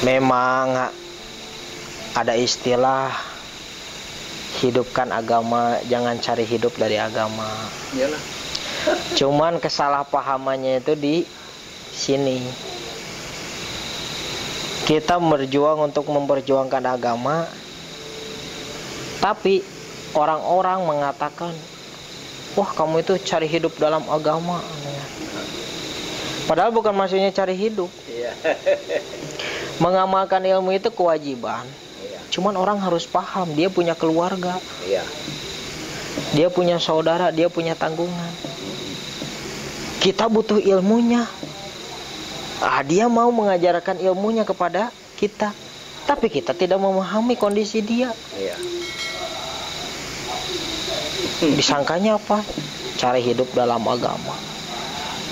Memang ada istilah hidupkan agama, jangan cari hidup dari agama. Iyalah. Cuman kesalahpahamannya itu di sini. Kita berjuang untuk memperjuangkan agama, tapi orang-orang mengatakan, wah kamu itu cari hidup dalam agama. Padahal bukan maksudnya cari hidup. Iya. Mengamalkan ilmu itu kewajiban. Iya. Cuman orang harus paham, dia punya keluarga, Iya. dia punya saudara, dia punya tanggungan. Kita butuh ilmunya. Dia mau mengajarkan ilmunya kepada kita, tapi kita tidak memahami kondisi dia. Iya. Disangkanya apa? Cari hidup dalam agama.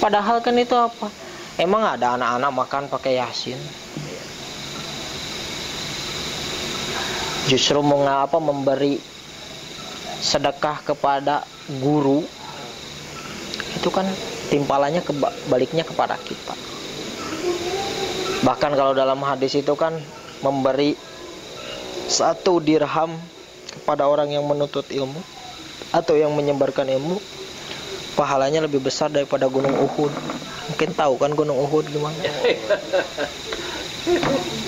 Padahal kan itu apa? Emang ada anak-anak makan pakai Yasin? Justru memberi sedekah kepada guru, itu kan timpalannya baliknya kepada kita. Bahkan kalau dalam hadis itu kan memberi 1 dirham kepada orang yang menuntut ilmu atau yang menyebarkan ilmu, pahalanya lebih besar daripada gunung Uhud. Mungkin tahu kan gunung Uhud gimana?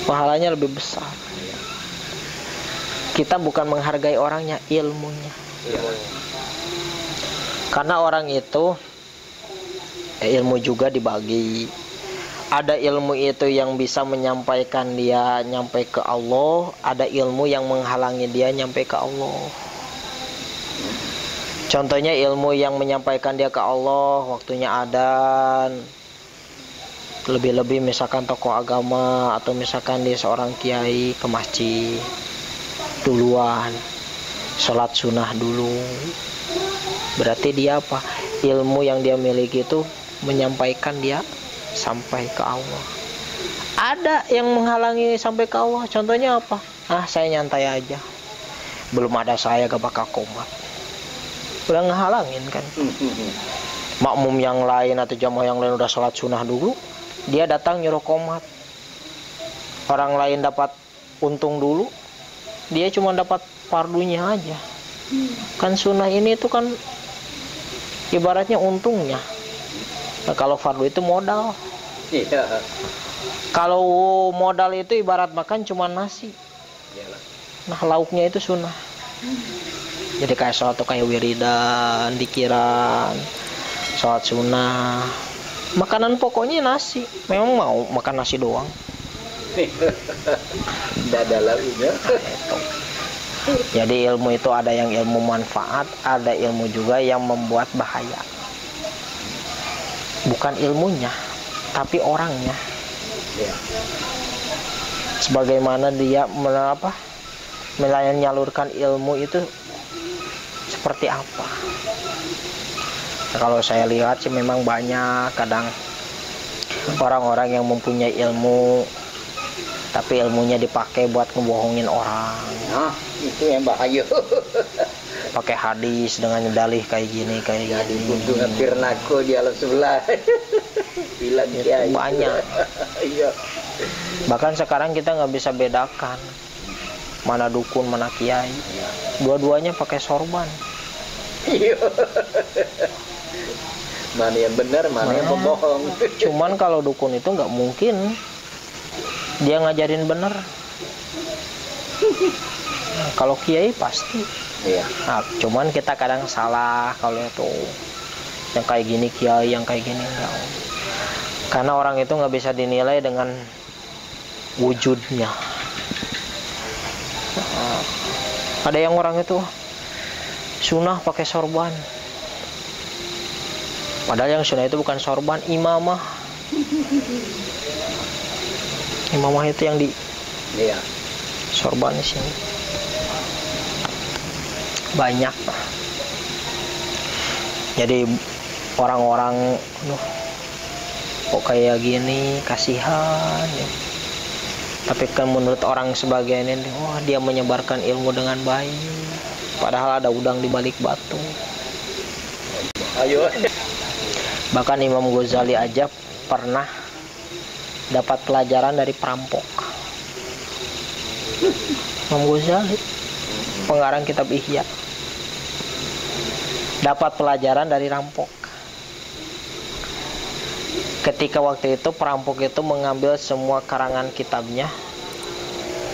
Pahalanya lebih besar. Kita bukan menghargai orangnya, ilmunya. Karena orang itu ilmu juga dibagi. Ada ilmu itu yang bisa menyampaikan dia nyampe ke Allah, ada ilmu yang menghalangi dia nyampe ke Allah. Contohnya ilmu yang menyampaikan dia ke Allah, waktunya adzan. Lebih-lebih misalkan tokoh agama atau misalkan dia seorang kiai ke masjid duluan, sholat sunnah dulu. Berarti dia apa? Ilmu yang dia miliki itu menyampaikan dia sampai ke Allah. Ada yang menghalangi sampai ke Allah. Contohnya apa? Saya nyantai aja, belum ada saya gak bakal komat. Udah ngehalangin kan. Makmum yang lain atau jamaah yang lain udah sholat sunnah dulu, dia datang nyuruh komat. Orang lain dapat untung dulu, dia cuma dapat fardunya aja. Kan sunnah ini itu kan ibaratnya untungnya. Nah, kalau fardu itu modal. Iya. Kalau modal itu ibarat makan cuma nasi. Iyalah. Nah, lauknya itu sunnah. Jadi kayak sholat tuh kayak wiridan, dikiran, sholat sunnah. Makanan pokoknya nasi. Memang mau makan nasi doang? Tidak ada lauknya. Jadi ilmu itu ada yang ilmu manfaat, ada ilmu juga yang membuat bahaya. Bukan ilmunya, tapi orangnya. Ya. Sebagaimana dia menyalurkan ilmu itu seperti apa. Nah, kalau saya lihat sih memang banyak kadang orang-orang yang mempunyai ilmu, tapi ilmunya dipakai buat ngebohongin orang. Nah, itu yang bahaya. Pakai hadis dengan dalih kayak gini. Jadi untuk hampir nako di alam sebelah. Bilang itu banyak. Iya. Bahkan sekarang kita nggak bisa bedakan mana dukun mana kiai. Dua-duanya pakai sorban. Iya. Mana yang benar, mana yang pembohong. Cuman kalau dukun itu nggak mungkin dia ngajarin benar. Nah, kalau kiai pasti. Iya. Nah, cuman kita kadang salah kalau itu yang kayak gini kiai, yang kayak gini enggak. Karena orang itu nggak bisa dinilai dengan wujudnya. Ada yang orang itu sunnah pakai sorban, padahal yang sunnah itu bukan sorban, imamah. Imamah itu yang di sorban di sini. Banyak. Jadi orang-orang kok kayak gini, kasihan ya. Tapi kan menurut orang sebagian ini, wah dia menyebarkan ilmu dengan baik, padahal ada udang di balik batu. Ayo. Bahkan Imam Ghazali aja pernah dapat pelajaran dari perampok. Imam Ghazali, pengarang kitab Ihya, dapat pelajaran dari rampok. Ketika waktu itu perampok itu mengambil semua karangan kitabnya,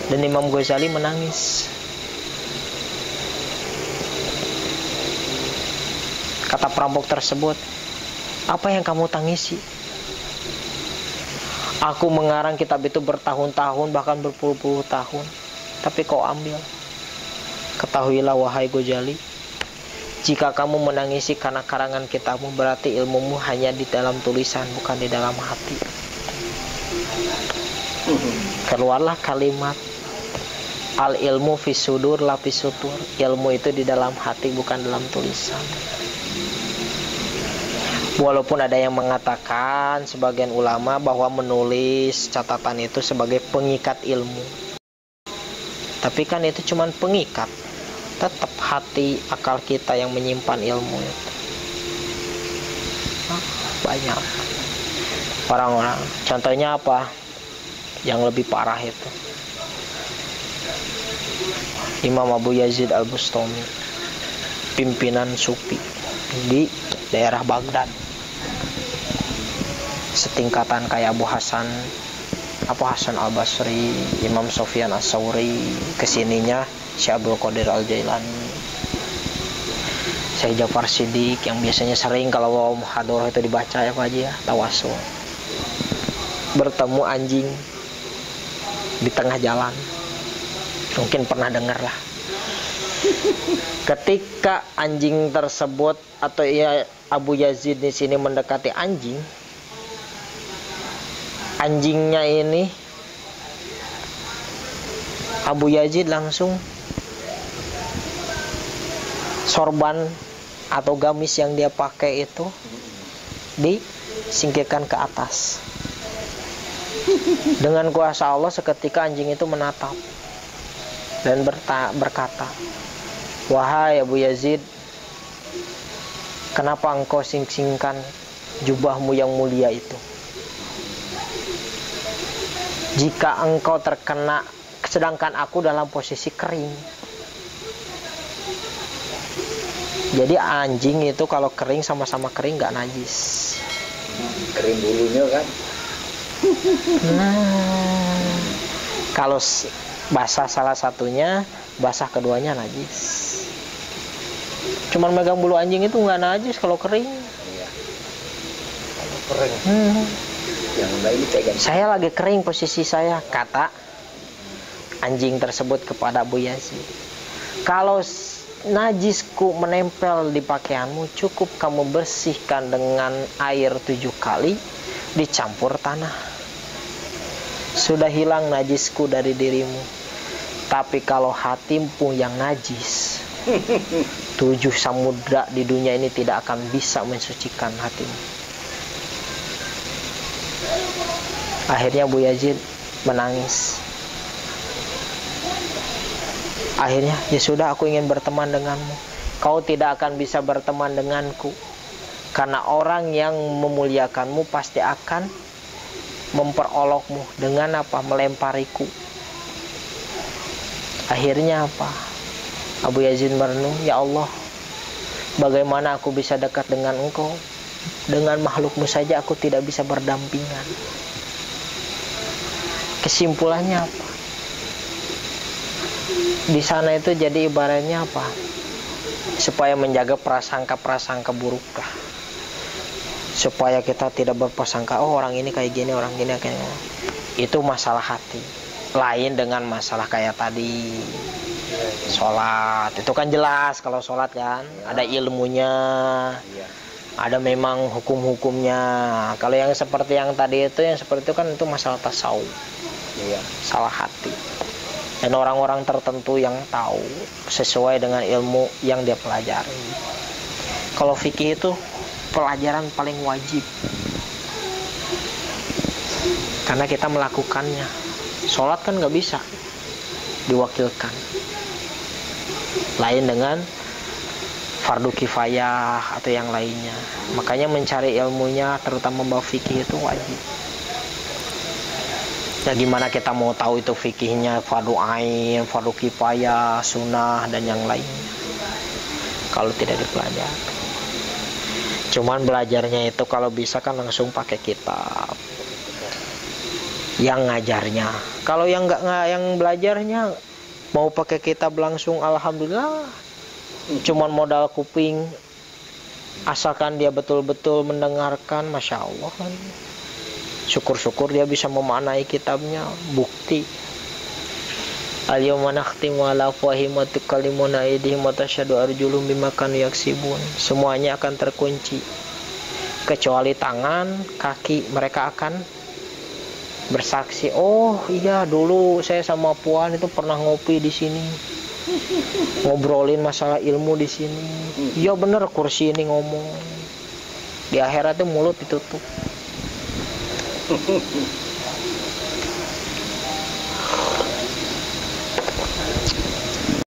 dan Imam Ghazali menangis. Kata perampok tersebut, "Apa yang kamu tangisi? Aku mengarang kitab itu bertahun-tahun, bahkan berpuluh-puluh tahun, tapi kau ambil. Ketahuilah wahai Ghazali, jika kamu menangisi karena karangan kitabmu, berarti ilmumu hanya di dalam tulisan, bukan di dalam hati." Keluarlah kalimat, "Al ilmu fis sudur la fis sutur." Ilmu itu di dalam hati, bukan dalam tulisan. Walaupun ada yang mengatakan, sebagian ulama, bahwa menulis catatan itu sebagai pengikat ilmu, tapi kan itu cuma pengikat. Tetap hati, akal kita yang menyimpan ilmu itu. Banyak orang-orang. Contohnya apa? Yang lebih parah itu Imam Abu Yazid Al-Bustami, pimpinan Sufi di daerah Baghdad, setingkatan kayak Abu Hasan Al-Basri, Imam Sufyan As-Sauri, kesininya Syekh Abdul Qadir Al-Jailani, Syekh Ja'far Shiddiq, yang biasanya sering kalau muhadharah itu dibaca ya Pak Haji ya, tawasul. Bertemu anjing di tengah jalan, mungkin pernah dengar lah. Ketika anjing tersebut, atau ya Abu Yazid di sini mendekati anjing, anjingnya ini Abu Yazid langsung sorban atau gamis yang dia pakai itu disingkirkan ke atas. Dengan kuasa Allah, seketika anjing itu menatap dan berkata, "Wahai Abu Yazid, kenapa engkau sing-singkan jubahmu yang mulia itu? Jika engkau terkena, sedangkan aku dalam posisi kering." Jadi anjing itu kalau kering, sama-sama kering, gak najis. Kering bulunya kan. Nah, kalau basah salah satunya, basah keduanya najis. Cuman megang bulu anjing itu nggak najis kalau kering. Iya. Kalau kering. Yang lain pegang. Saya lagi kering posisi saya, kata anjing tersebut kepada Abu Yazid. Kalau najisku menempel di pakaianmu, cukup kamu bersihkan dengan air 7 kali dicampur tanah. Sudah hilang najisku dari dirimu. Tapi kalau hatimu yang najis, 7 samudra di dunia ini tidak akan bisa mensucikan hatimu. Akhirnya Abu Yazid menangis. Akhirnya, "Ya sudah, aku ingin berteman denganmu. Kau tidak akan bisa berteman denganku, karena orang yang memuliakanmu pasti akan memperolokmu dengan apa? Melempariku." Akhirnya apa? Abu Yazid merenung, "Ya Allah, bagaimana aku bisa dekat dengan engkau? Dengan makhlukmu saja aku tidak bisa berdampingan." Kesimpulannya apa? Di sana itu jadi ibaratnya apa? Supaya menjaga prasangka-prasangka buruk lah. Supaya kita tidak berprasangka, oh orang ini kayak gini, orang gini kayak gini. Itu masalah hati. Lain dengan masalah kayak tadi sholat. Itu kan jelas kalau sholat kan ada ilmunya, ada memang hukum-hukumnya. Kalau yang seperti yang tadi itu, yang seperti itu kan itu masalah tasawuf, salah hati. Dan orang-orang tertentu yang tahu sesuai dengan ilmu yang dia pelajari. Kalau fikih itu pelajaran paling wajib, karena kita melakukannya. Sholat kan nggak bisa diwakilkan. Lain dengan fardu kifayah atau yang lainnya. Makanya mencari ilmunya, terutama bab fikih, itu wajib. Ya gimana kita mau tahu itu fikihnya fardu ain, fardu kifayah, sunnah dan yang lainnya kalau tidak dipelajari. Cuman belajarnya itu kalau bisa kan langsung pakai kitab yang ngajarnya. Kalau yang yang belajarnya mau pakai kitab langsung, alhamdulillah. Cuman modal kuping, asalkan dia betul-betul mendengarkan, masya Allah kan. Syukur-syukur dia bisa memaknai kitabnya. Bukti al-yawma nakhtimu ala afwahihim wa tukallimuna aydihim wa tashhadu arjuluhum bima kanu yaksibun. Semuanya akan terkunci kecuali tangan, kaki. Mereka akan bersaksi, oh iya dulu saya sama Puan itu pernah ngopi di sini, ngobrolin masalah ilmu di sini. Iya bener, kursi ini ngomong. Di akhirat itu mulut ditutup.